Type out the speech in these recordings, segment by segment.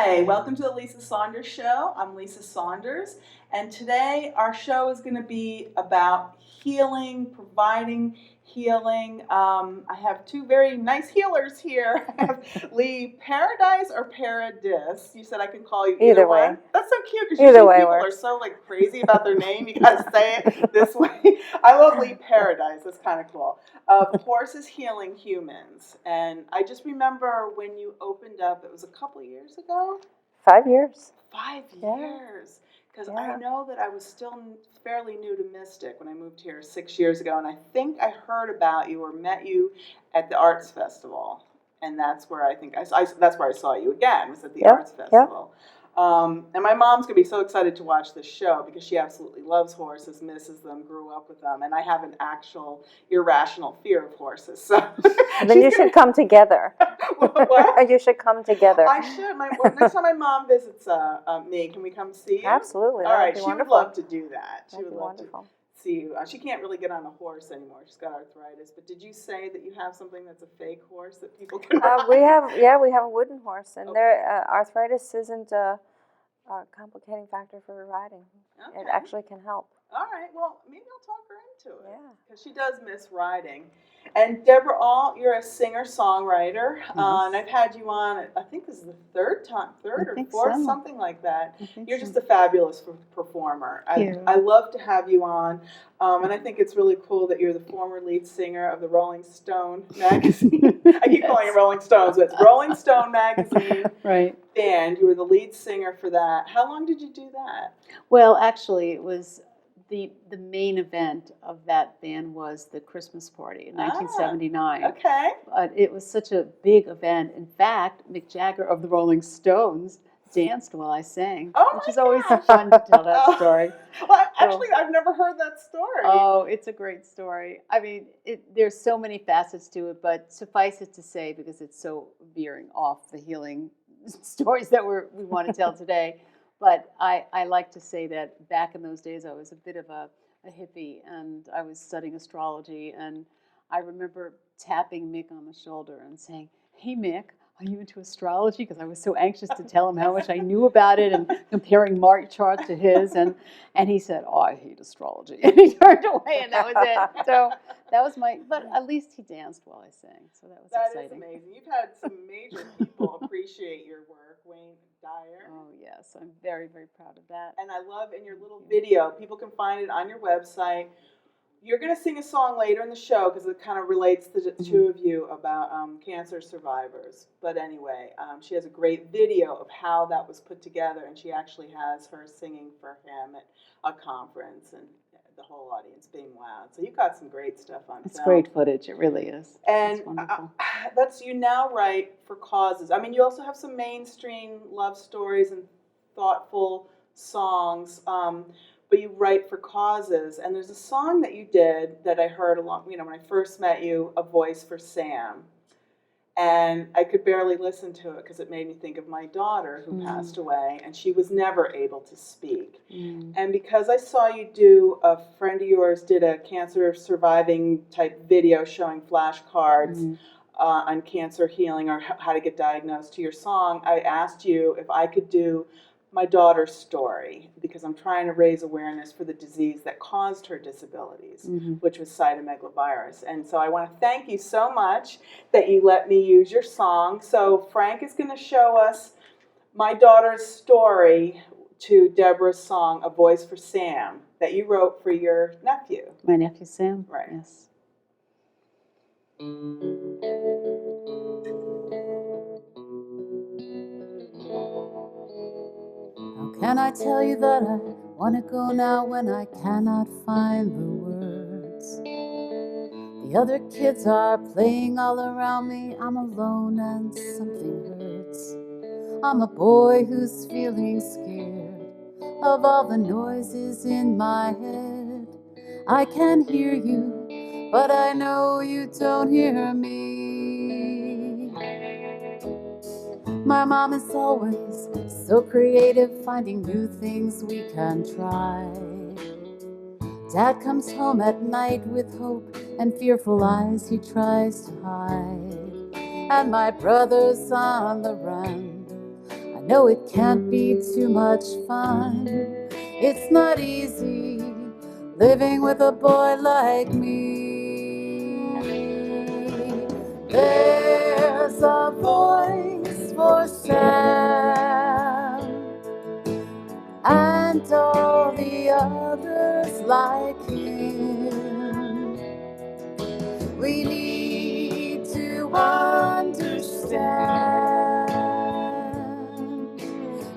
Hi, welcome to the Lisa Saunders Show. I'm Lisa Saunders, and today our show is going to be about healing, providing healing. I have two very nice healers here. I have Lee Paradis or Paradis. You said I can call you either way. one. That's so cute because usually people are so like crazy about their name. You got to say it this way. I love Lee Paradis. That's kind of cool. Horses Healing Humans. And I just remember when you opened up, it was a couple years ago? 5 years. 5 Yeah. years. Because Yeah. I know that I was still fairly new to Mystic when I moved here 6 years ago. And I think I heard about you or met you at the Arts Festival. And that's where I think that's where I saw you again, was at the Arts Festival. And my mom's going to be so excited to watch this show because she absolutely loves horses, misses them, grew up with them, and I have an actual irrational fear of horses. So then you should come together. What? You should come together. I should. Next time my mom visits me, can we come see you? Absolutely. All right. She would love to do that. She would love wonderful. to see you. She can't really get on a horse anymore. She's got arthritis. But did you say that you have something that's a fake horse that people can ride? we have a wooden horse, and arthritis isn't a complicating factor for riding. Okay. It actually can help. All right. Well, maybe I'll talk her into it. Yeah. Because she does miss riding. And Debra Lynn, you're a singer-songwriter, yes. And I've had you on, I think this is the third or fourth, something like that. You're just a fabulous performer. I love to have you on, and I think it's really cool that you're the former lead singer of the Rolling Stone magazine. I keep calling it Rolling Stones, but it's Rolling Stone magazine band. You were the lead singer for that. How long did you do that? Well, actually, it was the main event of that band was the Christmas party in 1979. Okay. But it was such a big event. In fact, Mick Jagger of the Rolling Stones danced while I sang, which is always fun to tell that story. Well, actually, I've never heard that story. Oh, it's a great story. I mean, there's so many facets to it, but suffice it to say, because it's so veering off the healing stories that we want to tell today. But I like to say that back in those days, I was a bit of a hippie, and I was studying astrology. And I remember tapping Mick on the shoulder and saying, "Hey, Mick, are you into astrology?" Because I was so anxious to tell him how much I knew about it and comparing my chart to his. And he said, "Oh, I hate astrology." And he turned away, and that was it. So that was but at least he danced while I sang. So that was exciting. That is amazing. You've had some major people appreciate your work. Wayne Dyer. Oh, yes. I'm very, very proud of that. And I love in your little video, people can find it on your website. You're going to sing a song later in the show because it kind of relates to the two of you about cancer survivors. But anyway, she has a great video of how that was put together, and she actually has her singing for him at a conference and the whole audience being wowed. So you've got some great stuff on film. It's great footage. It really is. And you now write for causes. I mean, you also have some mainstream love stories and thoughtful songs. But you write for causes, and there's a song that you did that I heard when I first met you, "A Voice for Sam," and I could barely listen to it because it made me think of my daughter who passed away, and she was never able to speak. And because I saw you a friend of yours did a cancer surviving type video showing flashcards on cancer healing or how to get diagnosed to your song, I asked you if I could do my daughter's story, because I'm trying to raise awareness for the disease that caused her disabilities, which was cytomegalovirus. And so I want to thank you so much that you let me use your song. So Frank is going to show us my daughter's story to Debra's song, "A Voice for Sam," that you wrote for your nephew. My nephew Sam? Right. Yes. Can I tell you that I want to go now when I cannot find the words? The other kids are playing all around me. I'm alone and something hurts. I'm a boy who's feeling scared of all the noises in my head. I can hear you, but I know you don't hear me. My mom is always so creative, finding new things we can try. Dad comes home at night with hope and fearful eyes he tries to hide. And my brother's on the run. I No, it can't be too much fun. It's not easy living with a boy like me. There's a voice for Sam and all the others like him. We need to understand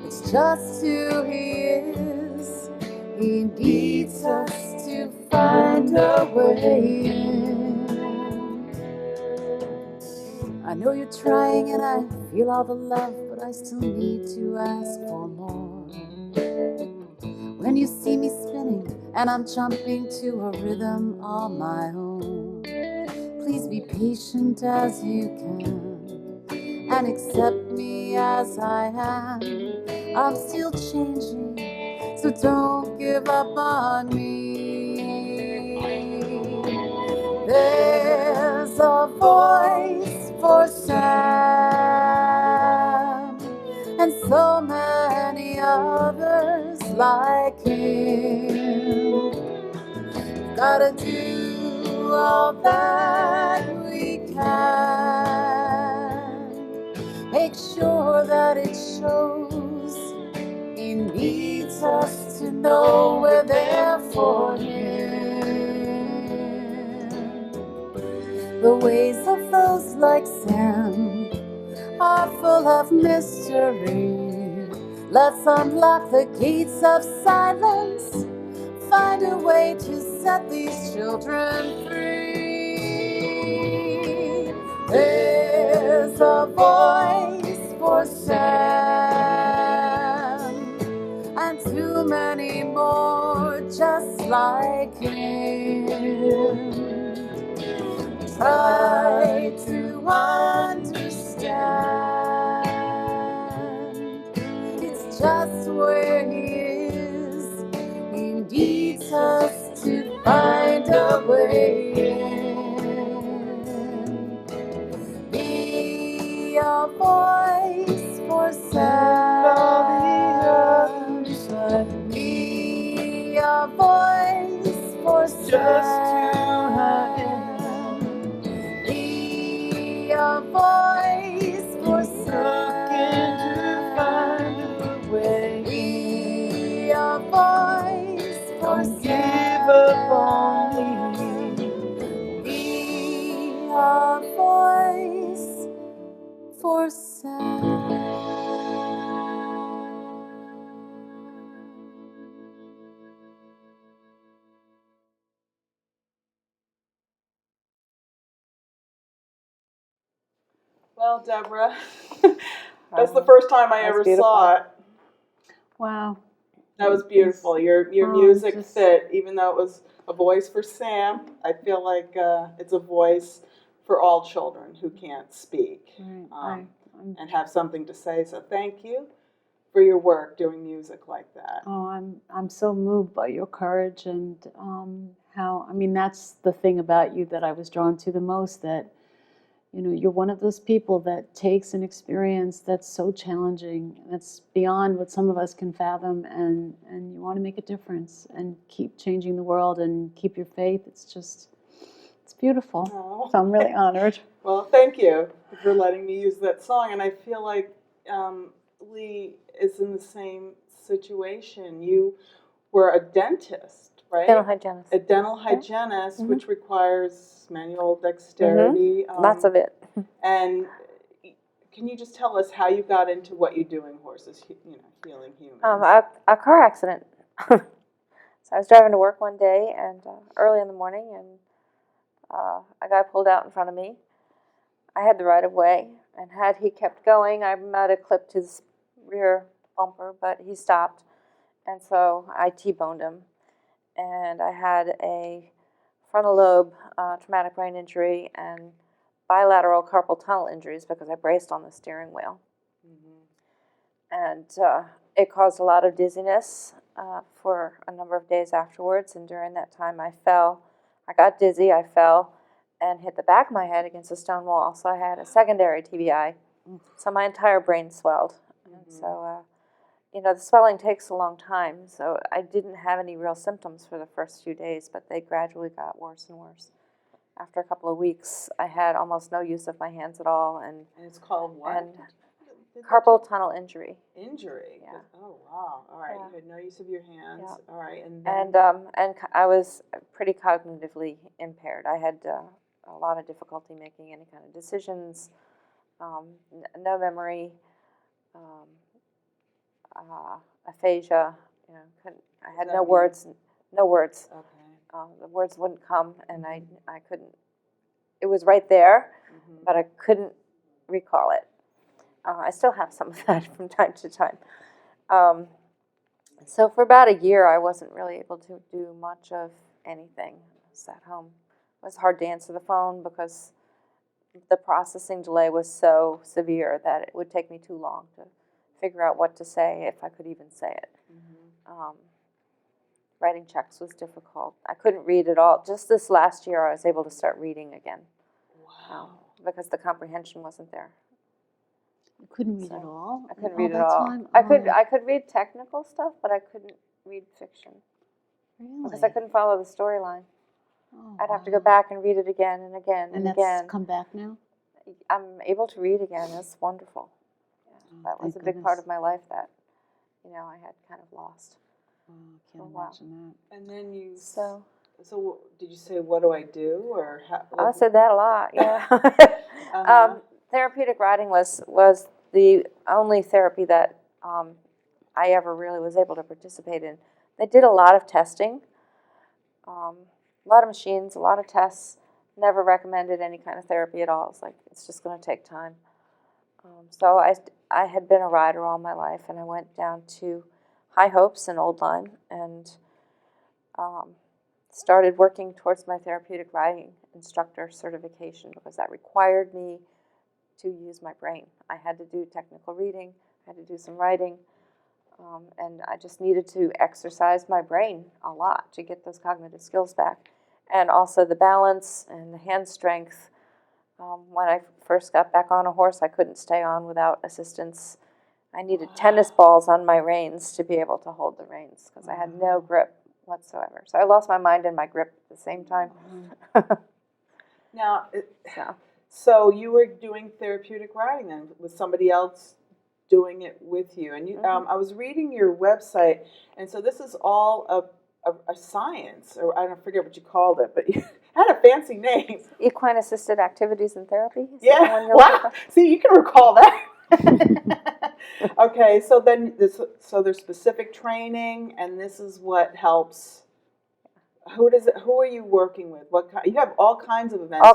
it's just who he is. He needs us to find a way in. I know you're trying and I feel all the love, but I still need to ask for more. When you see me spinning and I'm jumping to a rhythm all my own, please be patient as you can and accept me as I am. I'm still changing, so don't give up on me. There's a voice for Sam and so many others like him. Gotta do all that we can. Make sure that it shows. He needs us to know we're there for him. The ways of those like Sam are full of mystery. Let's unlock the gates of silence. Find a way to set these children free. There's a voice for Sam and too many more just like him. Try to understand it's just where he is. He needs us to find a way in. Be a voice for Sam. Be a voice for Sam. Be a voice for Sam. Be a voice for Sam. Be a voice for Sam. Well, Deborah, that's the first time I That's ever beautiful. saw it. Wow. That was beautiful. Your Oh, music just- fit, even though it was a voice for Sam. I feel like it's a voice for all children who can't speak Right. and have something to say. So thank you for your work doing music like that. I'm so moved by your courage and how, I mean, that's the thing about you that I was drawn to the most, that, you know, you're one of those people that takes an experience that's so challenging, that's beyond what some of us can fathom, and you want to make a difference and keep changing the world and keep your faith. It's beautiful. Oh. So I'm really honored. Well, thank you for letting me use that song. And I feel like Lee is in the same situation. You were a dentist, right? Dental hygienist. A dental hygienist, Mhm. which requires manual dexterity. Lots of it. And can you just tell us how you got into what you do in horses, healing humans? A car accident. So I was driving to work one day and early in the morning, and a guy pulled out in front of me. I had the right of way, and had he kept going, I might have clipped his rear bumper, but he stopped, and so I T-boned him. And I had a frontal lobe traumatic brain injury and bilateral carpal tunnel injuries because I braced on the steering wheel. Mm-hmm. And it caused a lot of dizziness for a number of days afterwards. And during that time, I fell. I got dizzy, I fell, and hit the back of my head against a stone wall. So I had a secondary TBI. So my entire brain swelled. And So, the swelling takes a long time. So I didn't have any real symptoms for the first few days, but they gradually got worse and worse. After a couple of weeks, I had almost no use of my hands at all, and it's called what? And carpal tunnel injury. Injury. Yeah. Oh wow. All right. Yeah. You had no use of your hands. Yeah. All right. And I was pretty cognitively impaired. I had a lot of difficulty making any kind of decisions. No memory. Aphasia. I had no words. No words. Okay. The words wouldn't come, and I couldn't. It was right there, but I couldn't recall it. I still have some of that from time to time. So for about a year, I wasn't really able to do much of anything. I sat home. It was hard to answer the phone because the processing delay was so severe that it would take me too long to figure out what to say, if I could even say it. Writing checks was difficult. I couldn't read at all. Just this last year, I was able to start reading again. Wow. Because the comprehension wasn't there. You couldn't read at all? I couldn't all read at that all. time? I could read technical stuff, but I couldn't read fiction Really? because I couldn't follow the storyline. Oh, I'd have to go back and read it again and again and that's again. come back now? I'm able to read again. It's wonderful. That was a thank big part goodness. of my life that, I had kind of lost. Oh, I can't wow. imagine that. And then you. So did you say, what do I do, or how? I said that a lot. Yeah. Therapeutic writing was the only therapy that I ever really was able to participate in. They did a lot of testing, a lot of machines, a lot of tests. Never recommended any kind of therapy at all. It's like, it's just going to take time. So I had been a writer all my life, and I went down to High Hopes in Old Lyme and started working towards my therapeutic writing instructor certification because that required me to use my brain. I had to do technical reading, I had to do some writing, and I just needed to exercise my brain a lot to get those cognitive skills back. And also the balance and the hand strength. When I first got back on a horse, I couldn't stay on without assistance. I needed tennis balls on my reins to be able to hold the reins because I had no grip whatsoever. So I lost my mind and my grip at the same time. Now, So. so you were doing therapeutic writing then, with somebody else doing it with you. And you, I was reading your website, and so this is all a science, or I don't forget what you called it, but you had a fancy name. Equine assisted activities and therapy. Yeah. Wow. See, you can recall that. Okay, so then there's specific training, and this is what helps. Who are you working with? You have all kinds of events.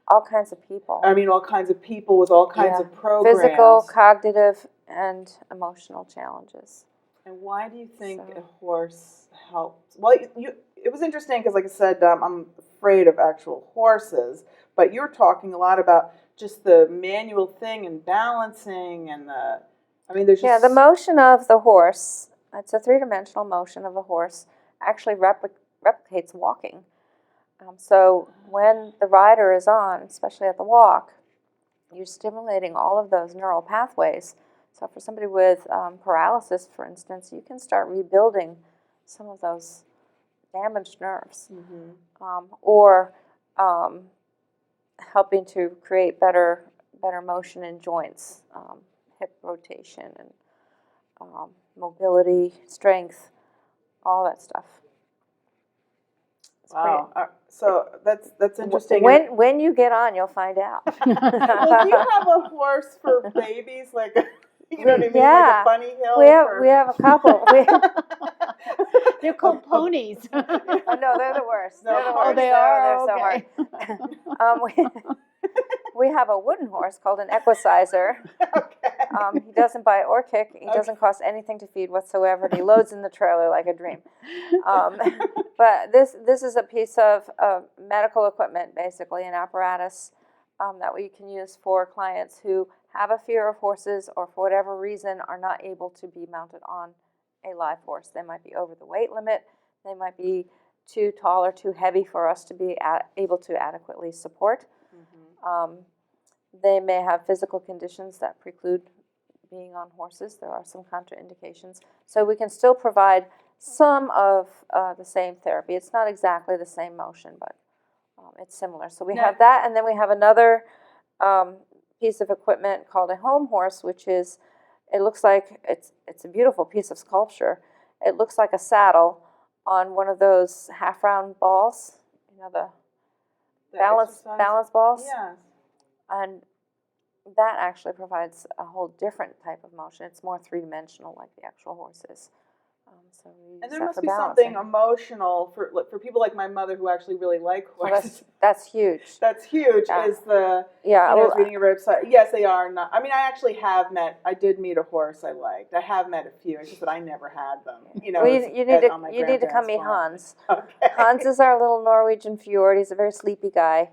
All kinds of people. I mean, all kinds of people with all kinds of programs. Physical, cognitive, and emotional challenges. And why do you think a horse helps? Well, it was interesting because, like I said, I'm afraid of actual horses, but you're talking a lot about just the manual thing and balancing and there's just... Yeah, the motion of the horse, it's a three-dimensional motion of a horse, actually replicates walking. So when the rider is on, especially at the walk, you're stimulating all of those neural pathways. So for somebody with paralysis, for instance, you can start rebuilding some of those damaged nerves, or helping to create better motion in joints, hip rotation and mobility, strength, all that stuff. Wow. So that's interesting. When you get on, you'll find out. Well, do you have a horse for babies, like you know what I mean, Yeah. like a bunny hill? We have a couple. They're called ponies. Oh no, they're the worst. No, They're the oh, worst. they They're are? so Okay. hard. We have a wooden horse called an equicizer. Okay. He doesn't bite or kick. He doesn't cost anything to feed whatsoever. And he loads in the trailer like a dream. But this is a piece of medical equipment, basically, an apparatus that we can use for clients who have a fear of horses or for whatever reason are not able to be mounted on a live horse. They might be over the weight limit. They might be too tall or too heavy for us to be able to adequately support. They may have physical conditions that preclude being on horses. There are some contraindications. So we can still provide some of the same therapy. It's not exactly the same motion, but it's similar. So we have that, and then we have another piece of equipment called a home horse, which is, it looks like, it's a beautiful piece of sculpture. It looks like a saddle on one of those half-round balls, the balance balls. Yes. And that actually provides a whole different type of motion. It's more three-dimensional, like the actual horse is. So we use And there that must for be balancing. something emotional for people like my mother who actually really like horses. Well, that's huge. That's huge. Yeah. Is the Yeah, I was reading your website. Yes, they are not. I mean, I did meet a horse I liked. I have met a few. It's just that I never had them. Well, you need to come meet Hans. Okay. Hans is our little Norwegian fjord. He's a very sleepy guy.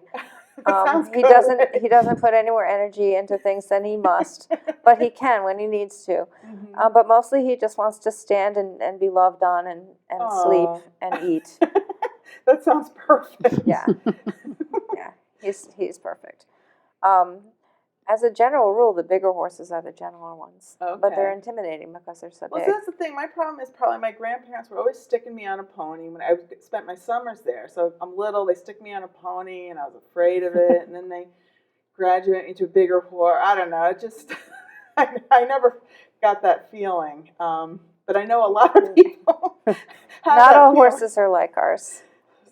Sounds He good. he doesn't put any more energy into things than he must, but he can when he needs to. Mhm. But mostly he just wants to stand and be loved on and sleep and eat. That sounds perfect. Yeah, yeah, he's perfect. As a general rule, the bigger horses are the gentler ones, but they're Okay. intimidating because they're so Well, big. so that's the thing. My problem is probably my grandparents were always sticking me on a pony when I spent my summers there. So I'm little, they stick me on a pony, and I was afraid of it. And then they graduate me to a bigger horse. I don't know. It just, I never got that feeling. But I know a lot of people have Not that all feeling. horses are like ours.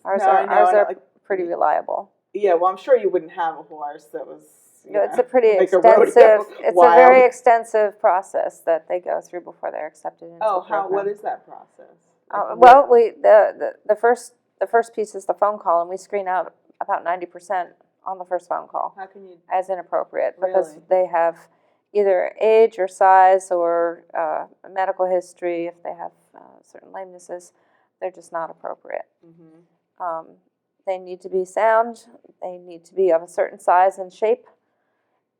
Ours No, I are know, I know, like, pretty reliable. Yeah, well, I'm sure you wouldn't have a horse that was. It's a pretty like extensive. a rodeo, It's wild. a very extensive process that they go through before they're accepted into the program. What is that process? Well, the first piece is the phone call, and we screen out about 90% on the first phone call How can you? as inappropriate because Really? they have either age or size or medical history. If they have certain lamenesses, they're just not appropriate. Mm-hmm. They need to be sound. They need to be of a certain size and shape.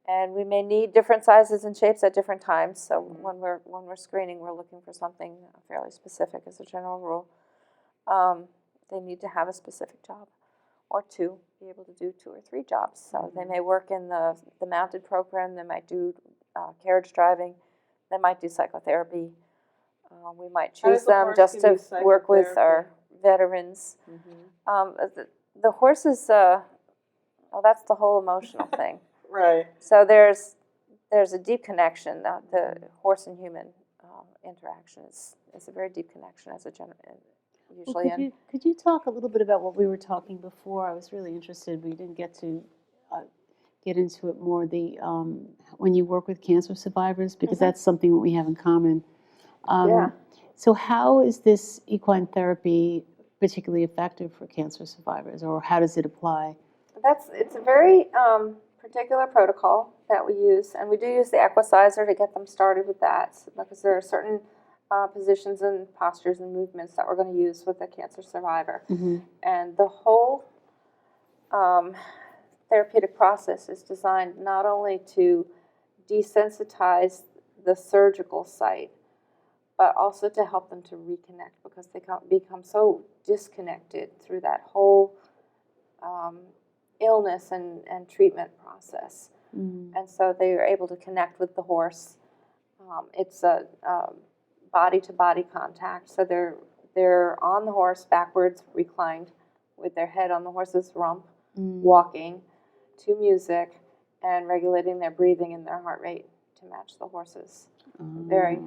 And we may need different sizes and shapes at different times. So when we're screening, we're looking for something fairly specific as a general rule. They need to have a specific job, or two, be able to do 2 or 3 jobs. So they may work in the mounted program. They might do carriage driving. They might do psychotherapy. We might How does choose the them horse just give to you work with psychotherapy? our veterans. Mm-hmm. The horses. That's the whole emotional thing. Right. So there's a deep connection. The horse and human interaction is a very deep connection as a usually. Well, could you talk a little bit about what we were talking before? I was really interested. We didn't get to get into it more. The when you work with cancer survivors, because that's something that we have in common. Yeah. So how is this equine therapy particularly effective for cancer survivors, or how does it apply? It's a very particular protocol that we use, and we do use the equicizer to get them started with that, because there are certain positions and postures and movements that we're going to use with a cancer survivor. Mm-hmm. And the whole therapeutic process is designed not only to desensitize the surgical site, but also to help them to reconnect, because they become so disconnected through that whole illness and treatment process. Mm-hmm. And so they are able to connect with the horse. It's a body-to-body contact, so they're on the horse backwards, reclined, with their head on the horse's rump, walking to music and regulating their breathing and their heart rate to match the horse's. Very,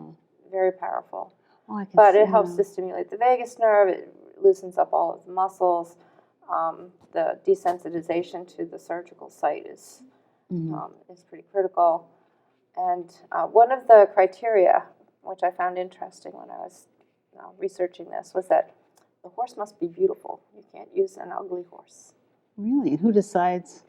very powerful. Oh, I can But see it helps how. to stimulate the vagus nerve. It loosens up all of the muscles. The desensitization to the surgical site is pretty critical. And one of the criteria, which I found interesting when I was researching this, was that the horse must be beautiful. You can't use an ugly horse. Really? Who decides?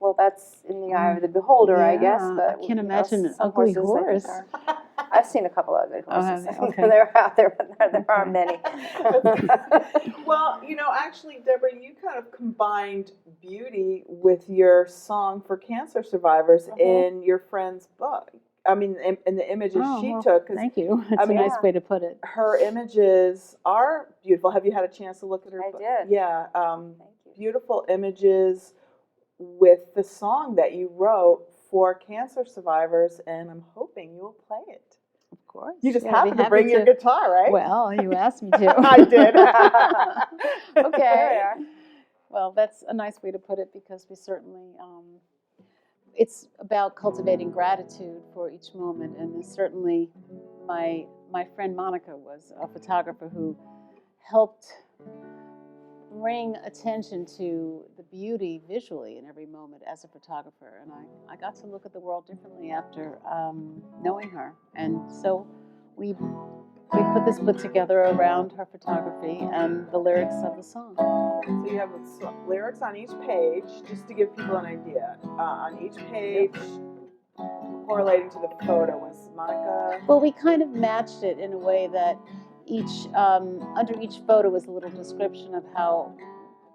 Well, that's in the eye of the beholder, I guess. Yeah, But I can't imagine an some ugly horses, I think, horse. I've seen a couple ugly horses. have you? Okay. They're out there, but there aren't many. Well, actually, Deborah, you kind of combined beauty with your song for cancer survivors in your friend's book. I mean, in the images she took. 'Cause, Thank you. That's a nice way to put it. her images are beautiful. Have you had a chance to look at her I book? did. Yeah. Thank you. Beautiful images with the song that you wrote for cancer survivors, and I'm hoping you'll play it. Of course. You just Yeah, I'd be happened to happy bring your guitar, right? Well, you asked me to. I did. Okay. There we are. Well, that's a nice way to put it, because we certainly, it's about cultivating gratitude for each moment. And certainly my friend Monica was a photographer who helped bring attention to the beauty visually in every moment as a photographer. And I got to look at the world differently after knowing her. And so we put this book together around her photography and the lyrics of the song. So you have lyrics on each page, just to give people an idea. On each page, correlating to the photo, was Monica. Well, we kind of matched it in a way that under each photo was a little description of how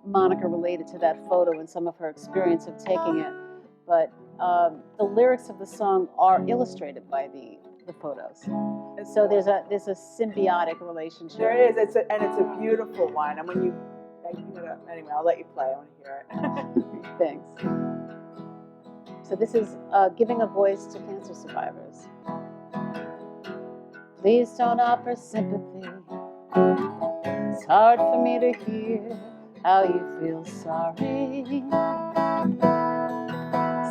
Monica related to that photo and some of her experience of taking it. But the lyrics of the song are illustrated by the photos. So there's a symbiotic relationship. There is. It's a beautiful one. And when you anyway, I'll let you play. I want to hear it. Thanks. So this is giving a voice to cancer survivors. Please don't offer sympathy. It's hard for me to hear how you feel sorry.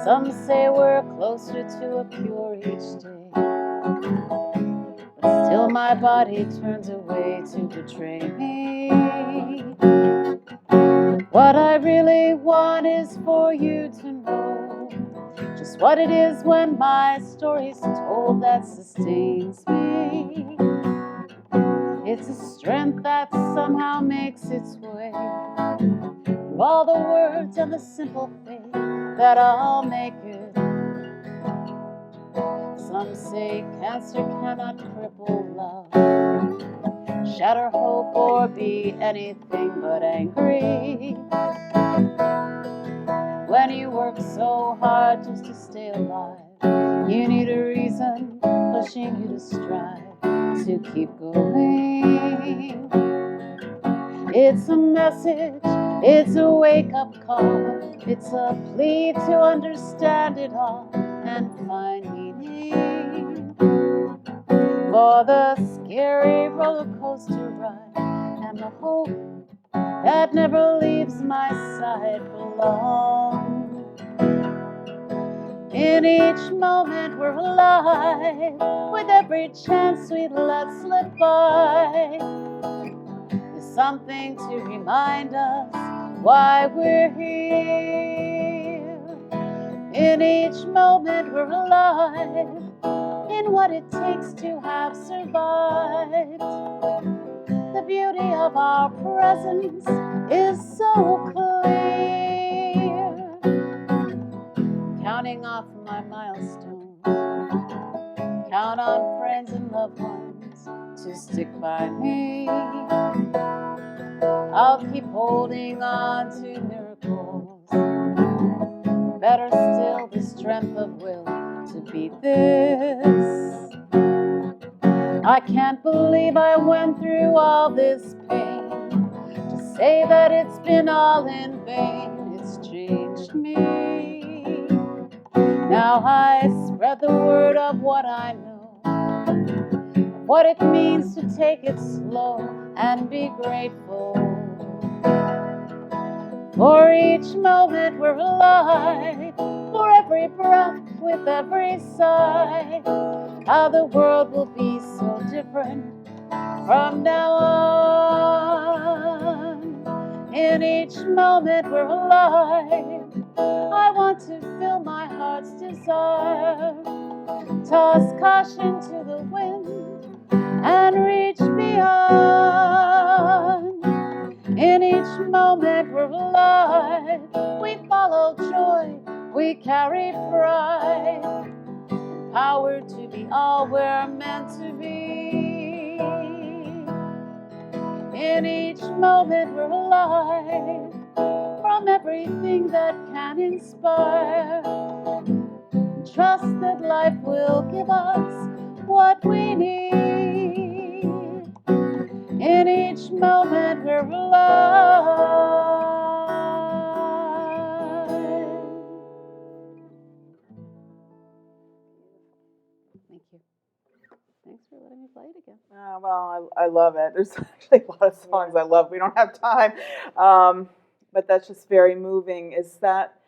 Some say we're closer to a cure each day, but still my body turns away to betray me. What I really want is for you to know just what it is when my story's told that sustains me. It's a strength that somehow makes its way through all the words and the simple faith that I'll make it. Some say cancer cannot cripple love, shatter hope, or be anything but angry. When you work so hard just to stay alive, you need a reason pushing you to strive to keep going. It's a message, it's a wake-up call, it's a plea to understand it all and find meaning. For the scary roller coaster ride and the hope that never leaves my side for long. In each moment we're alive, with every chance we let slip by. There's something to remind us why we're here. In each moment we're alive, in what it takes to have survived. The beauty of our presence is so clear. Counting off my milestones, count on friends and loved ones to stick by me. I'll keep holding on to miracles, better still the strength of will to beat this. I can't believe I went through all this pain to say that it's been all in vain. It's changed me. Now I spread the word of what I know, what it means to take it slow and be grateful. For each moment we're alive, for every breath with every sigh, how the world will be so different from now on. In each moment we're alive, I want to feel my heart's desire, toss caution to the wind and reach beyond. In each moment we're alive, we follow joy, we carry pride, empowered to be all we're meant to be. In each moment we're alive, from everything that can inspire. Trust that life will give us what we need. In each moment we're alive. Thank you. Thanks for letting me play it again. Well, I love it. There's actually a lot of songs I love. We don't have time. But that's just very moving. Is that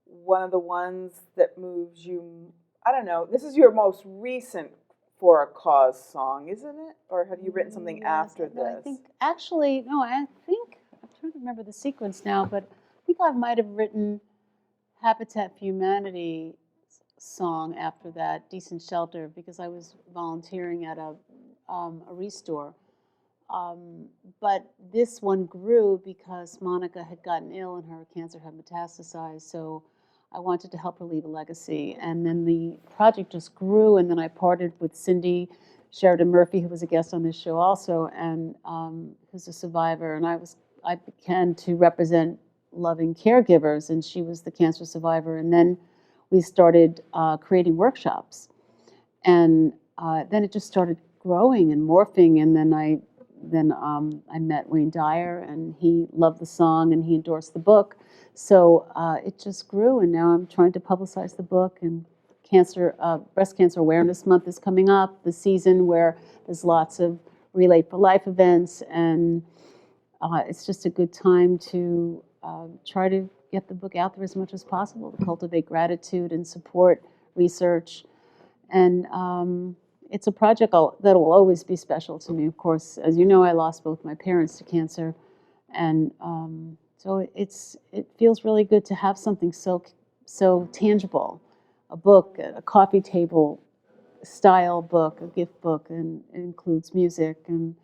one of the ones that moves you? I don't know. This is your most recent For a Cause song, isn't it? Or have you written something after No, this? I think, actually, no, I think, I'm trying to remember the sequence now, but I think I might have written Habitat for Humanity song after that, Decent Shelter, because I was volunteering at a restore. But this one grew because Monica had gotten ill and her cancer had metastasized, so I wanted to help her leave a legacy. And then the project just grew, and then I partnered with Cindy Sheridan Murphy, who was a guest on this show also, and who's a survivor. And I began to represent loving caregivers, and she was the cancer survivor. And then we started creating workshops, and then it just started growing and morphing. And then I met Wayne Dyer, and he loved the song, and he endorsed the book. So it just grew, and now I'm trying to publicize the book. And Breast Cancer Awareness Month is coming up, the season where there's lots of Relate for Life events, and it's just a good time to try to get the book out there as much as possible, to cultivate gratitude and support research. And it's a project that will always be special to me. Of course, as you know, I lost both my parents to cancer, and so it feels really good to have something so tangible, a book, a coffee table style book, a gift book, and it includes music, and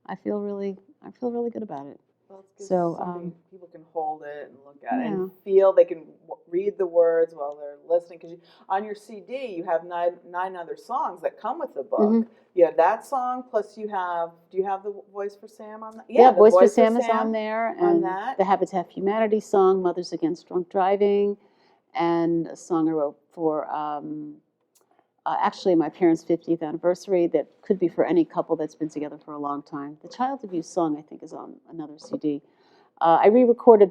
I feel really good about it. Well, it's good So, something people can hold it and look at it yeah. and feel. They can read the words while they're listening. Because on your CD, you have nine other songs that come with the book. Mhm. You have that song, plus you have. Do you have the Voice for Sam on that? Yeah, the Voice for Sam is on there, on and that. the Habitat for Humanity song, Mothers Against Drunk Driving, and a song I wrote for actually my parents' 50th anniversary that could be for any couple that's been together for a long time. The child abuse song, I think, is on another CD. I re-recorded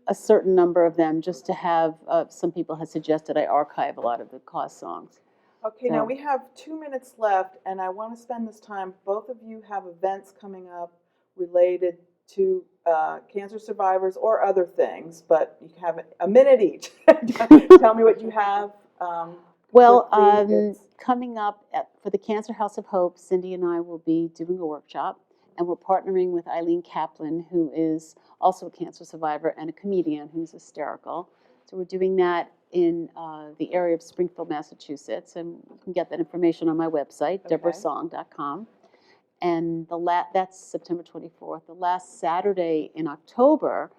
a certain number of them just to have, some people had suggested I archive a lot of the Cause songs. Okay, now So- we have 2 minutes left, and I want to spend this time. Both of you have events coming up related to cancer survivors or other things, but you have a minute each. Tell me what you have. Well, quickly. It's- coming up for the Cancer House of Hope, Cindy and I will be doing a workshop, and we're partnering with Eileen Kaplan, who is also a cancer survivor and a comedian who's hysterical. So we're doing that in the area of Springfield, Massachusetts, and you can get that information on my website, Okay. debrasong.com. And that's September 24th. The last Saturday in October,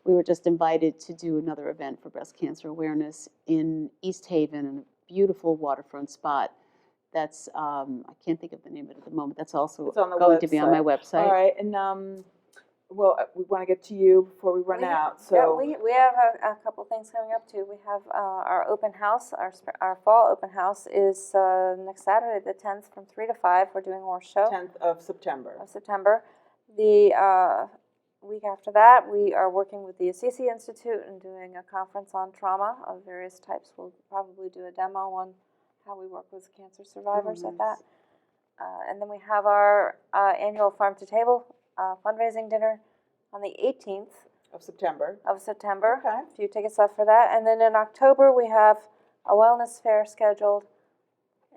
we were just invited to do another event for breast cancer awareness in East Haven, in a beautiful waterfront spot. That's, I can't think of the name of it at the moment. That's also It's on the going to be on my website. website. All right, and well, we want to get to you before we run out. So Yeah, we have a couple things coming up too. We have our open house, our fall open house is next Saturday, the 10th, from 3 to 5. We're doing a horse show 10th of September. of September. The week after that, we are working with the Assisi Institute and doing a conference on trauma of various types. We'll probably do a demo on how we work with cancer survivors at that. And then we have our annual Farm to Table fundraising dinner on the 18th Of September. of September. Okay. A few tickets left for that. And then in October, we have a wellness fair scheduled.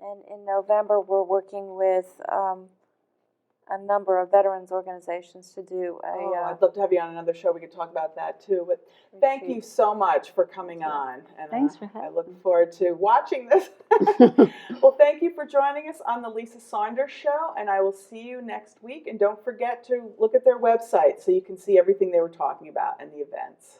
And in November, we're working with a number of veterans organizations to do I'd love to have you on another show. We could talk about that too. But thank you so much for coming on. And Thanks for having I look forward to watching this. Well, thank you for joining us on the Lisa Saunders Show, and I will see you next week. And don't forget to look at their website so you can see everything they were talking about and the events.